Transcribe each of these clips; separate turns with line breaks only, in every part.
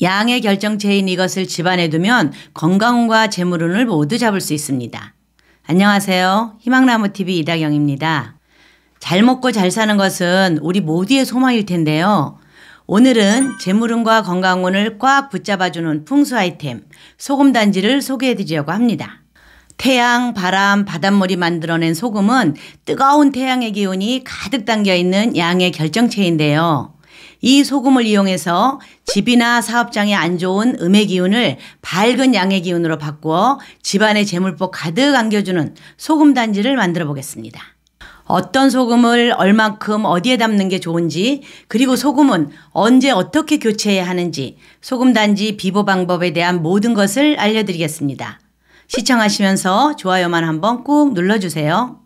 양의 결정체인 이것을 집안에 두면 건강운과 재물운을 모두 잡을 수 있습니다. 안녕하세요. 희망나무TV 이다경입니다. 잘 먹고 잘 사는 것은 우리 모두의 소망일 텐데요. 오늘은 재물운과 건강운을 꽉 붙잡아주는 풍수 아이템 소금단지를 소개해드리려고 합니다. 태양, 바람, 바닷물이 만들어낸 소금은 뜨거운 태양의 기운이 가득 담겨있는 양의 결정체인데요. 이 소금을 이용해서 집이나 사업장에 안 좋은 음의 기운을 밝은 양의 기운으로 바꾸어 집안에 재물복 가득 안겨주는 소금단지를 만들어 보겠습니다. 어떤 소금을 얼만큼 어디에 담는 게 좋은지, 그리고 소금은 언제 어떻게 교체해야 하는지, 소금단지 비보 방법에 대한 모든 것을 알려드리겠습니다. 시청하시면서 좋아요만 한번 꾹 눌러주세요.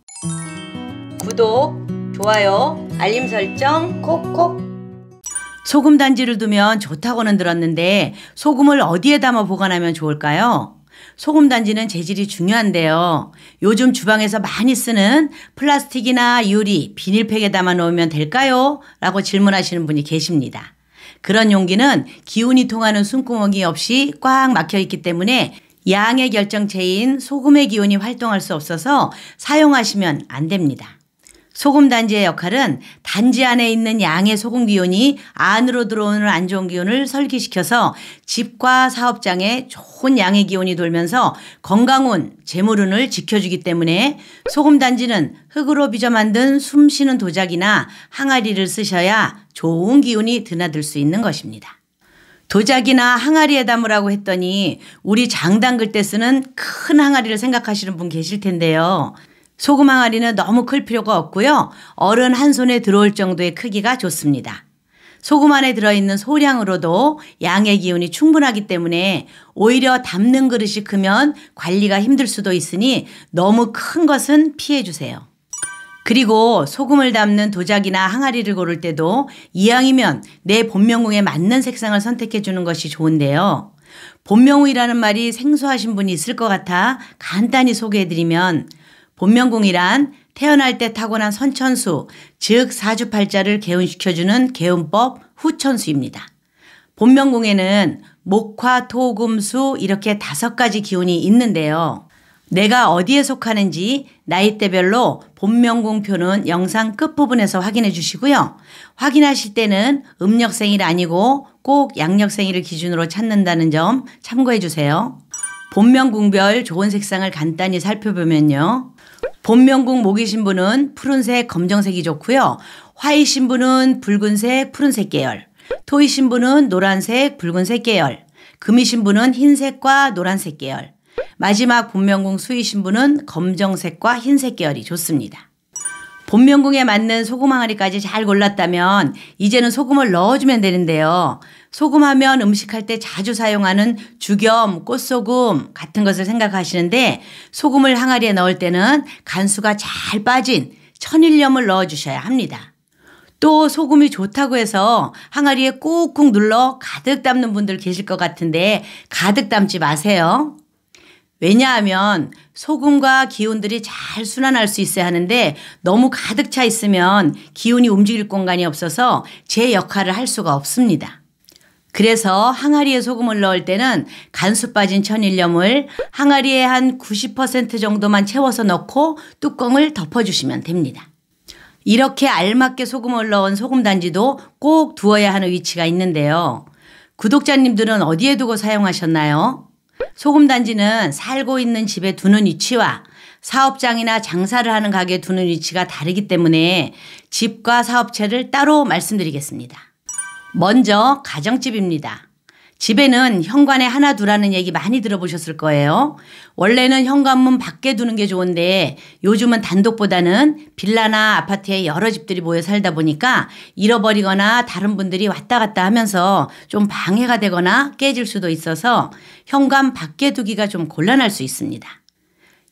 구독, 좋아요, 알림 설정 콕콕. 소금단지를 두면 좋다고는 들었는데 소금을 어디에 담아 보관하면 좋을까요? 소금단지는 재질이 중요한데요. 요즘 주방에서 많이 쓰는 플라스틱이나 유리, 비닐팩에 담아 놓으면 될까요? 라고 질문하시는 분이 계십니다. 그런 용기는 기운이 통하는 숨구멍이 없이 꽉 막혀 있기 때문에 양의 결정체인 소금의 기운이 활동할 수 없어서 사용하시면 안 됩니다. 소금단지의 역할은 단지 안에 있는 양의 소금 기운이 안으로 들어오는 안 좋은 기운을 설기시켜서 집과 사업장에 좋은 양의 기운이 돌면서 건강운, 재물운을 지켜주기 때문에 소금단지는 흙으로 빚어 만든 숨쉬는 도자기나 항아리를 쓰셔야 좋은 기운이 드나들 수 있는 것입니다. 도자기나 항아리에 담으라고 했더니 우리 장 담글 때 쓰는 큰 항아리를 생각하시는 분 계실 텐데요. 소금 항아리는 너무 클 필요가 없고요. 어른 한 손에 들어올 정도의 크기가 좋습니다. 소금 안에 들어있는 소량으로도 양의 기운이 충분하기 때문에 오히려 담는 그릇이 크면 관리가 힘들 수도 있으니 너무 큰 것은 피해 주세요. 그리고 소금을 담는 도자기나 항아리를 고를 때도 이왕이면 내 본명궁에 맞는 색상을 선택해 주는 것이 좋은데요. 본명궁이라는 말이 생소하신 분이 있을 것 같아 간단히 소개해드리면, 본명궁이란 태어날 때 타고난 선천수, 즉 사주팔자를 개운시켜주는 개운법 후천수입니다. 본명궁에는 목화, 토, 금, 수 이렇게 5가지 기운이 있는데요. 내가 어디에 속하는지 나이대별로 본명궁표는 영상 끝부분에서 확인해 주시고요. 확인하실 때는 음력생일 아니고 꼭 양력생일을 기준으로 찾는다는 점 참고해 주세요. 본명궁별 좋은 색상을 간단히 살펴보면요. 본명궁 목이신 분은 푸른색, 검정색이 좋고요. 화이신 분은 붉은색, 푸른색 계열, 토이신 분은 노란색, 붉은색 계열, 금이신 분은 흰색과 노란색 계열, 마지막 본명궁 수이신 분은 검정색과 흰색 계열이 좋습니다. 본명궁에 맞는 소금 항아리까지 잘 골랐다면 이제는 소금을 넣어주면 되는데요. 소금하면 음식할 때 자주 사용하는 죽염, 꽃소금 같은 것을 생각하시는데 소금을 항아리에 넣을 때는 간수가 잘 빠진 천일염을 넣어주셔야 합니다. 또 소금이 좋다고 해서 항아리에 꾹꾹 눌러 가득 담는 분들 계실 것 같은데 가득 담지 마세요. 왜냐하면 소금과 기운들이 잘 순환할 수 있어야 하는데 너무 가득 차 있으면 기운이 움직일 공간이 없어서 제 역할을 할 수가 없습니다. 그래서 항아리에 소금을 넣을 때는 간수 빠진 천일염을 항아리에 한 90% 정도만 채워서 넣고 뚜껑을 덮어주시면 됩니다. 이렇게 알맞게 소금을 넣은 소금단지도 꼭 두어야 하는 위치가 있는데요. 구독자님들은 어디에 두고 사용하셨나요? 소금단지는 살고 있는 집에 두는 위치와 사업장이나 장사를 하는 가게에 두는 위치가 다르기 때문에 집과 사업체를 따로 말씀드리겠습니다. 먼저 가정집입니다. 집에는 현관에 하나 두라는 얘기 많이 들어보셨을 거예요. 원래는 현관문 밖에 두는 게 좋은데 요즘은 단독보다는 빌라나 아파트에 여러 집들이 모여 살다 보니까 잃어버리거나 다른 분들이 왔다 갔다 하면서 좀 방해가 되거나 깨질 수도 있어서 현관 밖에 두기가 좀 곤란할 수 있습니다.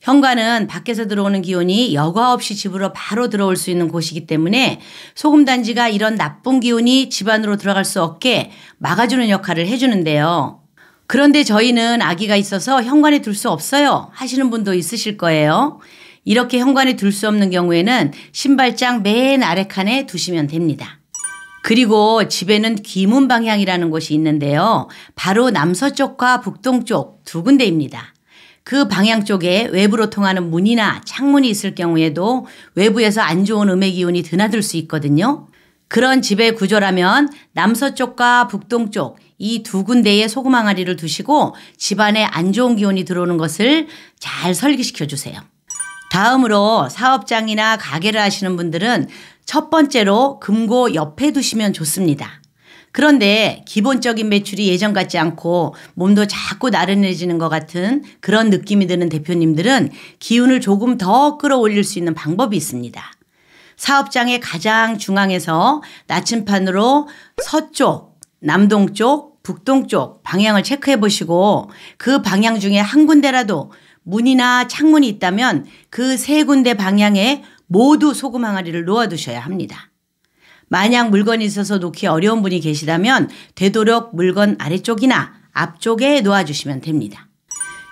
현관은 밖에서 들어오는 기운이 여과 없이 집으로 바로 들어올 수 있는 곳이기 때문에 소금단지가 이런 나쁜 기운이 집 안으로 들어갈 수 없게 막아주는 역할을 해주는데요. 그런데 저희는 아기가 있어서 현관에 둘 수 없어요 하시는 분도 있으실 거예요. 이렇게 현관에 둘 수 없는 경우에는 신발장 맨 아래 칸에 두시면 됩니다. 그리고 집에는 귀문 방향이라는 곳이 있는데요. 바로 남서쪽과 북동쪽 두 군데입니다. 그 방향 쪽에 외부로 통하는 문이나 창문이 있을 경우에도 외부에서 안 좋은 음의 기운이 드나들 수 있거든요. 그런 집의 구조라면 남서쪽과 북동쪽 이 두 군데에 소금 항아리를 두시고 집안에 안 좋은 기운이 들어오는 것을 잘 설계시켜 주세요. 다음으로 사업장이나 가게를 하시는 분들은 첫 번째로 금고 옆에 두시면 좋습니다. 그런데 기본적인 매출이 예전 같지 않고 몸도 자꾸 나른해지는 것 같은 그런 느낌이 드는 대표님들은 기운을 조금 더 끌어올릴 수 있는 방법이 있습니다. 사업장의 가장 중앙에서 나침판으로 서쪽, 남동쪽, 북동쪽 방향을 체크해 보시고 그 방향 중에 한 군데라도 문이나 창문이 있다면 그 세 군데 방향에 모두 소금 항아리를 놓아두셔야 합니다. 만약 물건이 있어서 놓기 어려운 분이 계시다면 되도록 물건 아래쪽이나 앞쪽에 놓아주시면 됩니다.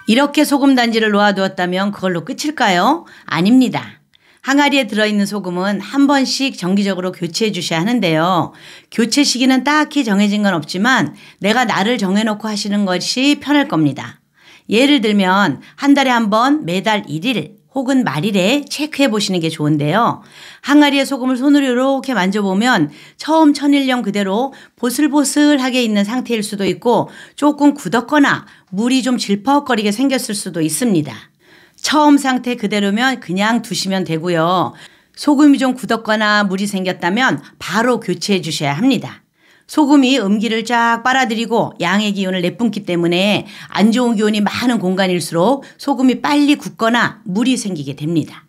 이렇게 소금 단지를 놓아두었다면 그걸로 끝일까요? 아닙니다. 항아리에 들어있는 소금은 한 번씩 정기적으로 교체해 주셔야 하는데요. 교체 시기는 딱히 정해진 건 없지만 내가 날을 정해놓고 하시는 것이 편할 겁니다. 예를 들면 한 달에 한 번 매달 1일 혹은 말일에 체크해 보시는 게 좋은데요. 항아리에 소금을 손으로 이렇게 만져보면 처음 천일염 그대로 보슬보슬하게 있는 상태일 수도 있고 조금 굳었거나 물이 좀 질퍽거리게 생겼을 수도 있습니다. 처음 상태 그대로면 그냥 두시면 되고요. 소금이 좀 굳었거나 물이 생겼다면 바로 교체해 주셔야 합니다. 소금이 음기를 쫙 빨아들이고 양의 기운을 내뿜기 때문에 안 좋은 기운이 많은 공간일수록 소금이 빨리 굳거나 물이 생기게 됩니다.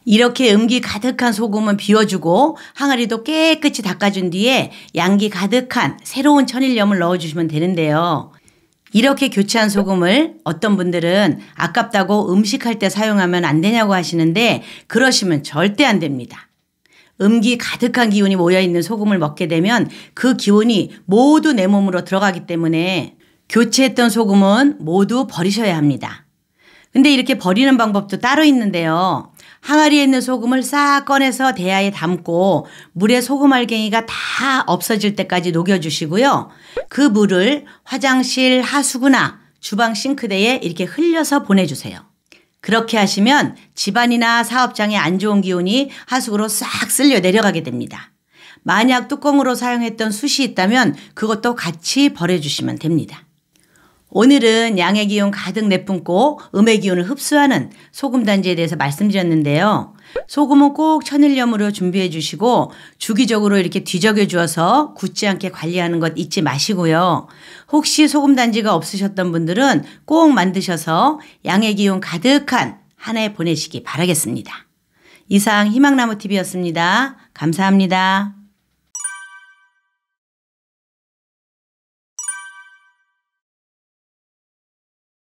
이렇게 음기 가득한 소금은 비워주고 항아리도 깨끗이 닦아준 뒤에 양기 가득한 새로운 천일염을 넣어주시면 되는데요. 이렇게 교체한 소금을 어떤 분들은 아깝다고 음식할 때 사용하면 안 되냐고 하시는데 그러시면 절대 안 됩니다. 음기 가득한 기운이 모여있는 소금을 먹게 되면 그 기운이 모두 내 몸으로 들어가기 때문에 교체했던 소금은 모두 버리셔야 합니다. 근데 이렇게 버리는 방법도 따로 있는데요. 항아리에 있는 소금을 싹 꺼내서 대야에 담고 물에 소금 알갱이가 다 없어질 때까지 녹여주시고요. 그 물을 화장실 하수구나 주방 싱크대에 이렇게 흘려서 보내주세요. 그렇게 하시면 집안이나 사업장에 안 좋은 기운이 하수구로 싹 쓸려 내려가게 됩니다. 만약 뚜껑으로 사용했던 숯이 있다면 그것도 같이 버려주시면 됩니다. 오늘은 양의 기운 가득 내뿜고 음의 기운을 흡수하는 소금 단지에 대해서 말씀드렸는데요. 소금은 꼭 천일염으로 준비해 주시고 주기적으로 이렇게 뒤적여 주어서 굳지 않게 관리하는 것 잊지 마시고요. 혹시 소금 단지가 없으셨던 분들은 꼭 만드셔서 양의 기운 가득한 한 해 보내시기 바라겠습니다. 이상 희망나무TV였습니다. 감사합니다.